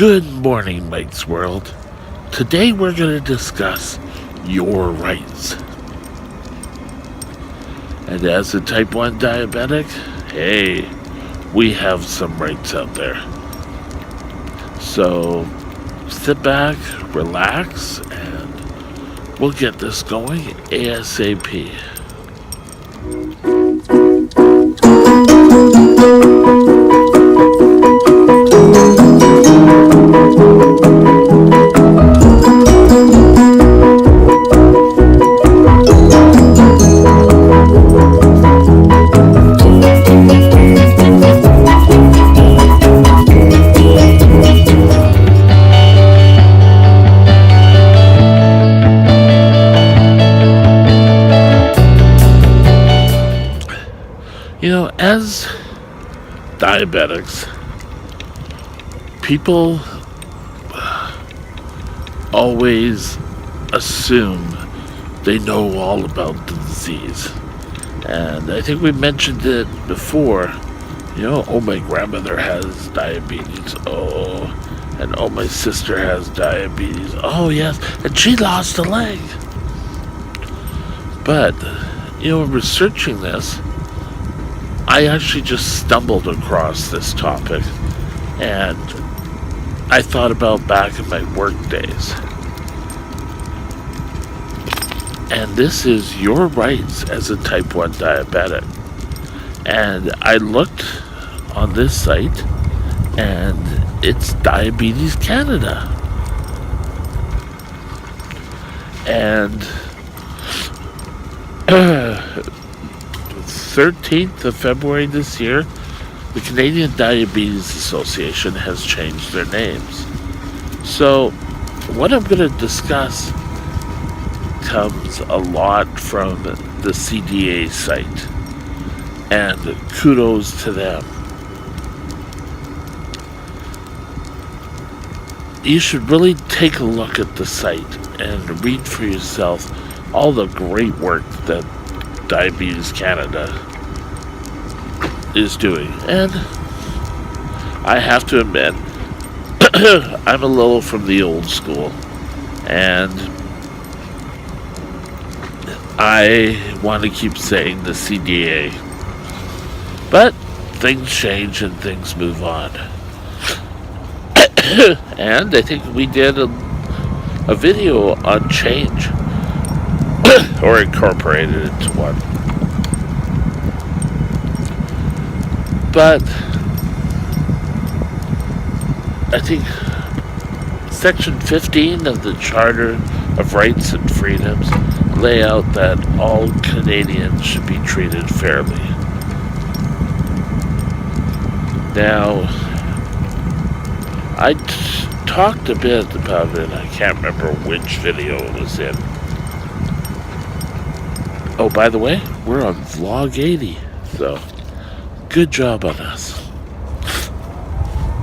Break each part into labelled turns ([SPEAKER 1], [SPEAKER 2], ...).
[SPEAKER 1] Good morning, Mike's World. Today we're going to discuss your rights. And as a type 1 diabetic, hey, we have some rights out there. So sit back, relax, and we'll get this going ASAP. As diabetics, people always assume they know all about the disease. And I think we mentioned it before. Oh, my grandmother has diabetes. Oh, and oh, my sister has diabetes. Oh, yes, and she lost a leg. But, researching this, I actually just stumbled across this topic, and I thought about back in my work days. And this is your rights as a type 1 diabetic. And I looked on this site, and it's Diabetes Canada. And 13th of February this year, the Canadian Diabetes Association has changed their names. So, what I'm going to discuss comes a lot from the CDA site, and kudos to them. You should really take a look at the site and read for yourself all the great work that Diabetes Canada is doing. And I have to admit, I'm a little from the old school, and I want to keep saying the CDA. But things change and things move on. And I think we did a video on change, or incorporated into one. But I think Section 15 of the Charter of Rights and Freedoms lay out that all Canadians should be treated fairly. Now, I talked a bit about it. I can't remember which video it was in. Oh, by the way, we're on vlog 80, so good job on us.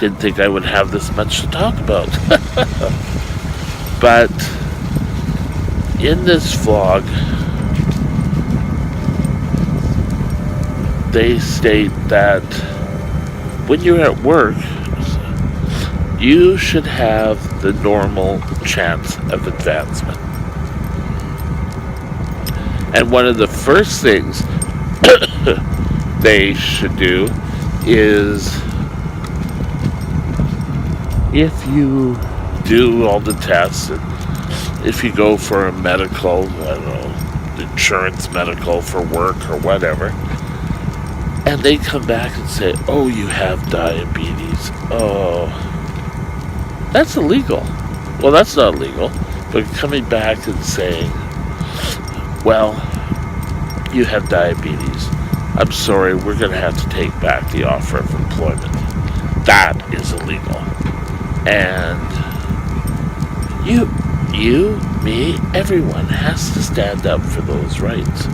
[SPEAKER 1] Didn't think I would have this much to talk about. But in this vlog, they state that when you're at work, you should have the normal chance of advancement. And one of the first things they should do is, if you do all the tests, and if you go for a medical, insurance medical for work or whatever, and they come back and say, oh, you have diabetes. Oh, that's illegal. Well, that's not legal. But coming back and saying, well, you have diabetes. I'm sorry, we're going to have to take back the offer of employment. That is illegal. And you, me, everyone has to stand up for those rights.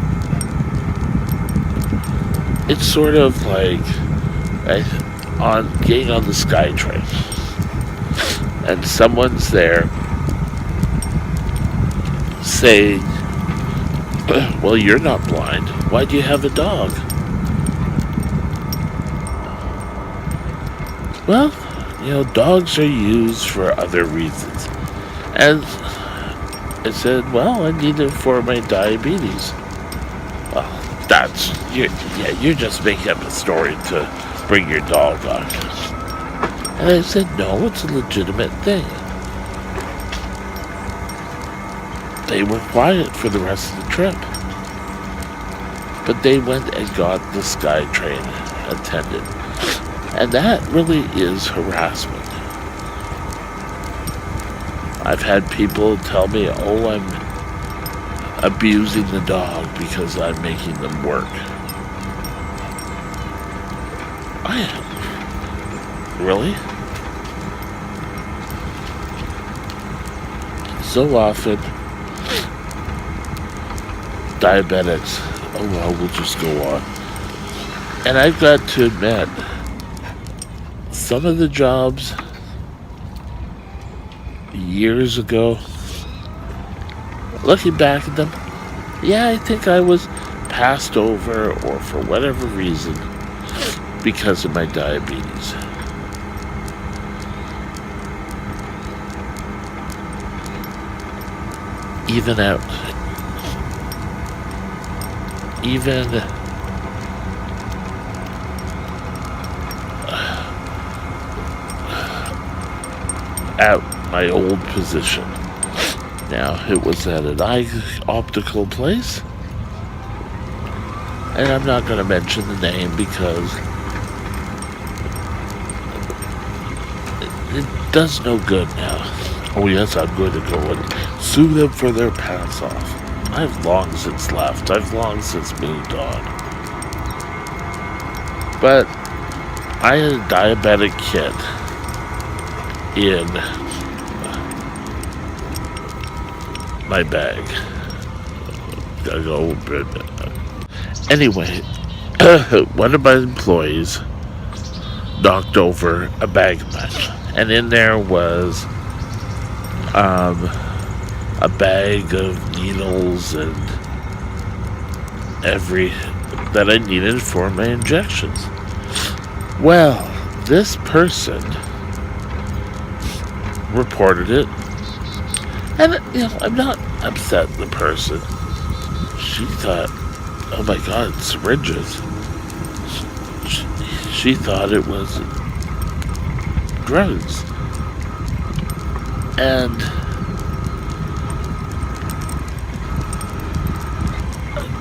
[SPEAKER 1] It's sort of like getting on the SkyTrain, and someone's there saying, well, you're not blind. Why do you have a dog? Well, dogs are used for other reasons. And I said, well, I need it for my diabetes. Well, you're just making up a story to bring your dog on. And I said, no, it's a legitimate thing. They were quiet for the rest of the trip. But they went and got the SkyTrain attendant. And that really is harassment. I've had people tell me, oh, I'm abusing the dog because I'm making them work. I am. Really? So often, diabetics, oh well, we'll just go on. And I've got to admit, some of the jobs years ago, looking back at them, yeah, I think I was passed over or for whatever reason because of my diabetes. Even at my old position. Now, it was at an eye optical place, and I'm not going to mention the name because it does no good now. Oh yes, I'm going to go and sue them for their pass off. I've long since left. I've long since moved on. But I had a diabetic kid in my bag. Gotta go. Anyway, one of my employees knocked over a bag of lunch, and in there was a bag of needles and that I needed for my injections. Well, this person reported it, and I'm not upset at the person. She thought, oh my god, syringes. She thought it was drugs. And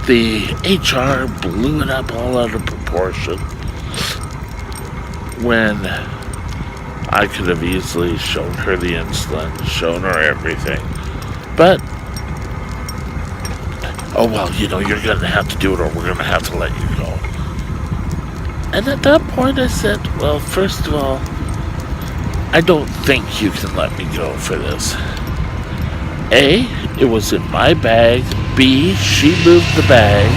[SPEAKER 1] the HR blew it up all out of proportion when I could have easily shown her the insulin, shown her everything. But, oh well, you're going to have to do it or we're going to have to let you go. And at that point I said, well, first of all, I don't think you can let me go for this. A, it was in my bag. B, she moved the bag.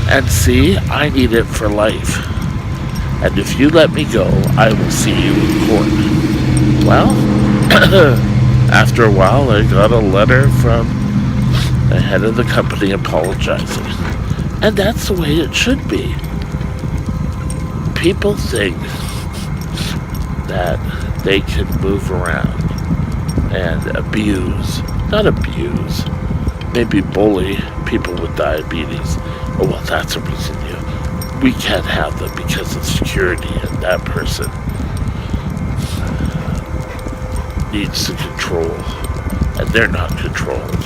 [SPEAKER 1] And C, I need it for life. And if you let me go, I will see you in court. Well, after a while, I got a letter from the head of the company apologizing. And that's the way it should be. People think that they can move around and maybe bully people with diabetes. Oh, well, that's a reason we can't have them because of security, and that person needs to control, and they're not controlled.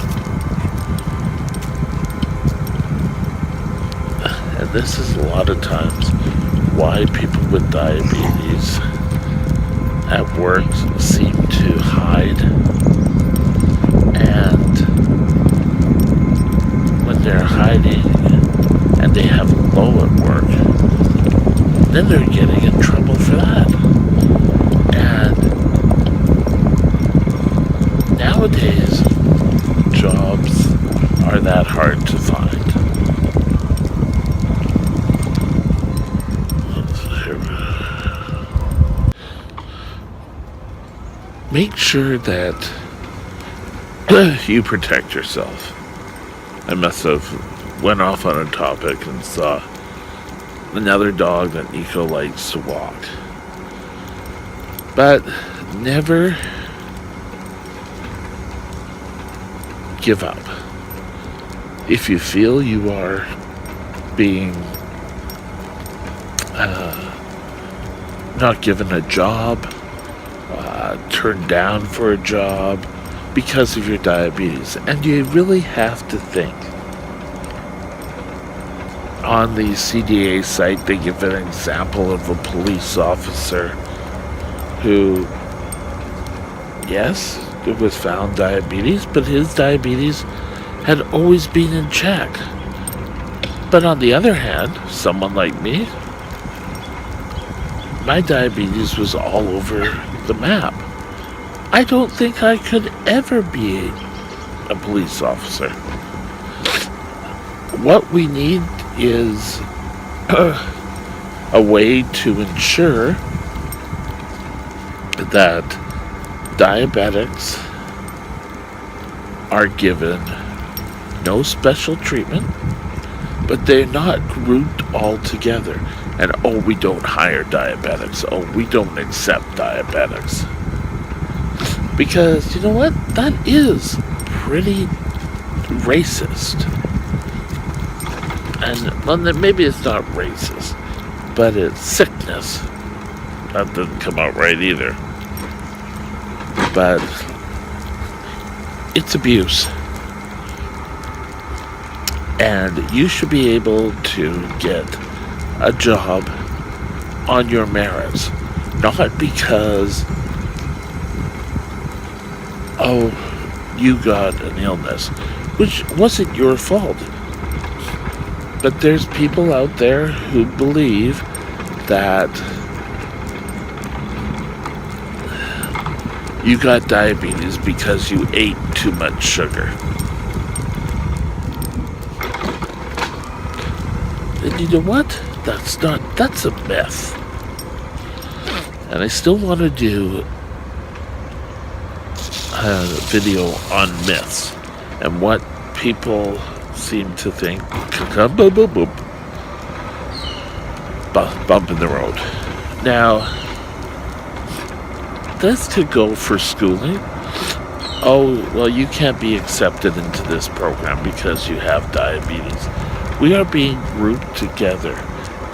[SPEAKER 1] And this is a lot of times why people with diabetes at work seem to hide, and when they're hiding and they have low at work, then they're getting in trouble for that. And nowadays, jobs are that hard to find. Make sure that you protect yourself. I must have went off on a topic and saw another dog that Nico likes to walk. But never give up. If you feel you are being not given a job, turned down for a job because of your diabetes, and you really have to think. On the CDA site, they give an example of a police officer who, yes, it was found diabetes, but his diabetes had always been in check. But on the other hand, someone like me, my diabetes was all over the map. I don't think I could ever be a police officer. What we need is a way to ensure that diabetics are given no special treatment, but they're not grouped all together. And, oh, we don't hire diabetics. Oh, we don't accept diabetics. Because, you know what? That is pretty racist. And, well, maybe it's not racist, but it's sickness. That didn't come out right either. But it's abuse. And you should be able to get a job on your merits, not because, oh, you got an illness, which wasn't your fault. But there's people out there who believe that you got diabetes because you ate too much sugar. And you know what? That's a myth. And I still want to do a video on myths and what people seem to think. Bump in the road. Now, this could go for schooling. Oh, well, you can't be accepted into this program because you have diabetes. We are being grouped together.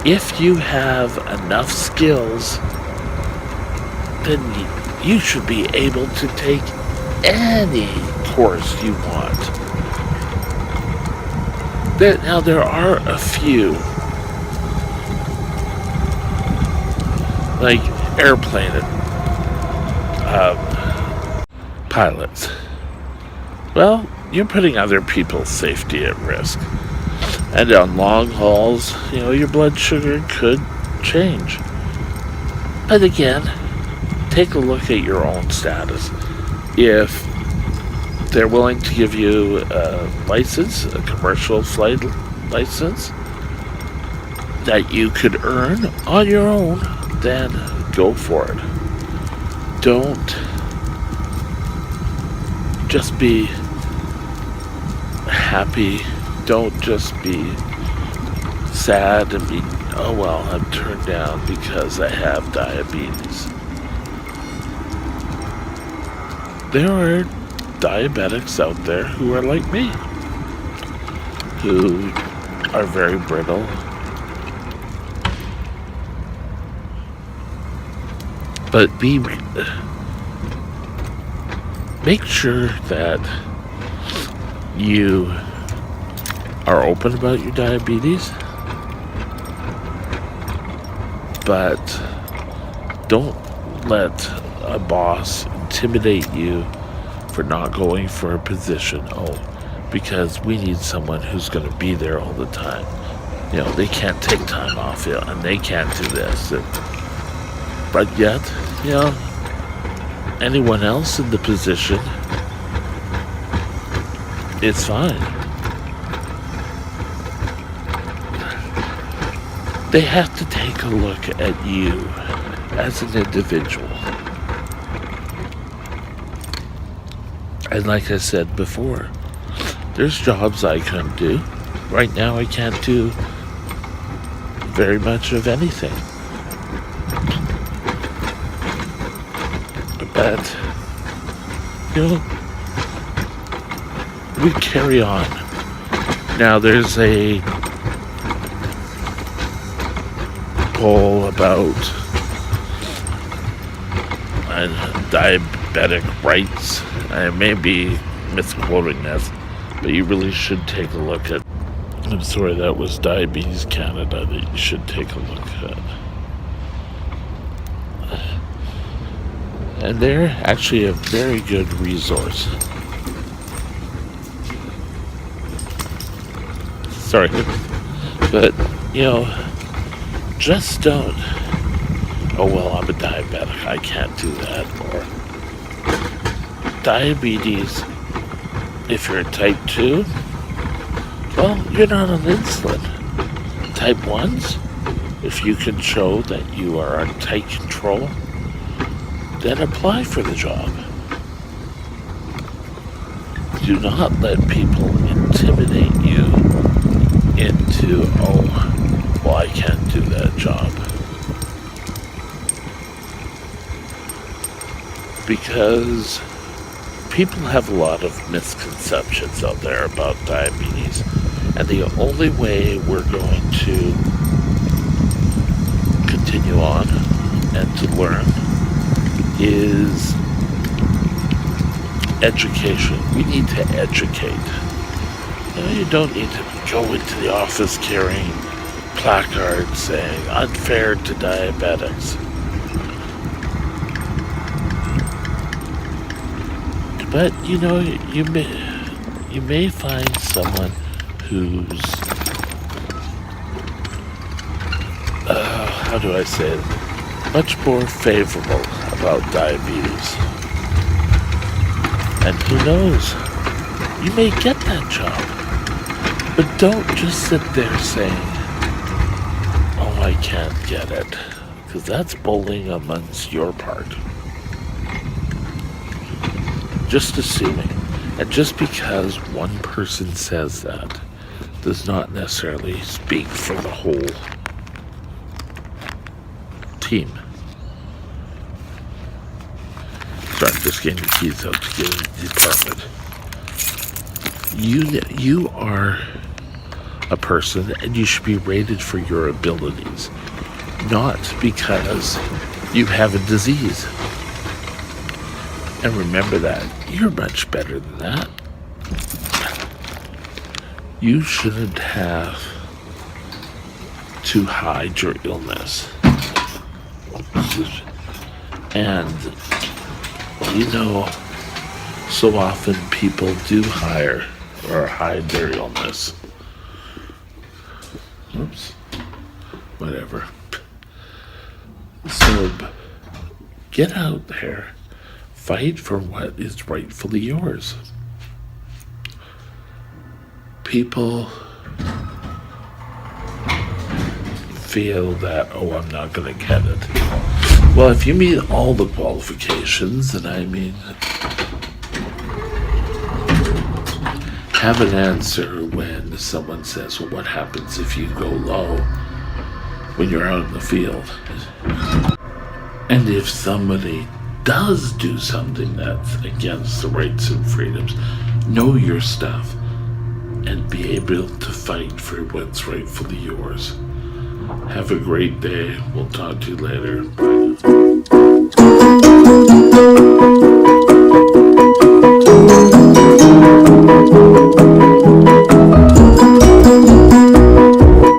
[SPEAKER 1] If you have enough skills, then you should be able to take any course you want. Now, there are a few, like airplane pilots. Well, you're putting other people's safety at risk. And on long hauls, your blood sugar could change. But again, take a look at your own status. If they're willing to give you a license, a commercial flight license, that you could earn on your own, then go for it. Don't just be happy. Don't just be sad and be, oh well, I'm turned down because I have diabetes. There are diabetics out there who are like me, who are very brittle. But make sure that you are open about your diabetes, but don't let a boss intimidate you for not going for a position. Oh, because we need someone who's going to be there all the time. They can't take time off, and they can't do this. But yet, anyone else in the position, it's fine. They have to take a look at you as an individual. And like I said before, there's jobs I couldn't do. Right now I can't do very much of anything. that, we carry on. Now, there's a poll about diabetic rights. I may be misquoting this, but you really should take a look at. I'm sorry, that was Diabetes Canada that you should take a look at. And they're actually a very good resource. Sorry, but just don't. Oh well, I'm a diabetic, I can't do that. Or diabetes, if you're type 2, well, you're not on insulin. Type 1s, if you can show that you are on tight control, then apply for the job. Do not let people intimidate you into, oh, well, I can't do that job. Because people have a lot of misconceptions out there about diabetes, and the only way we're going to continue on and to learn is education. We need to educate. You don't need to go into the office carrying placards saying unfair to diabetics. But you may find someone who's how do I say it, much more favorable about diabetes. And who knows, you may get that job. But don't just sit there saying, oh, I can't get it, because that's bullying amongst your part. Just assuming. And just because one person says that does not necessarily speak for the whole team. Sorry, I'm just getting the keys out to get in the department. You are a person, and you should be rated for your abilities, not because you have a disease. And remember that you're much better than that. You shouldn't have to hide your illness. And so often people do hide their illness. Oops. Whatever. So get out there. Fight for what is rightfully yours. People feel that, oh, I'm not going to get it. Well, if you meet all the qualifications, and I mean, have an answer when someone says, well, what happens if you go low when you're out in the field? And if somebody does do something that's against the rights and freedoms, know your stuff and be able to fight for what's rightfully yours. Have a great day. We'll talk to you later. Bye.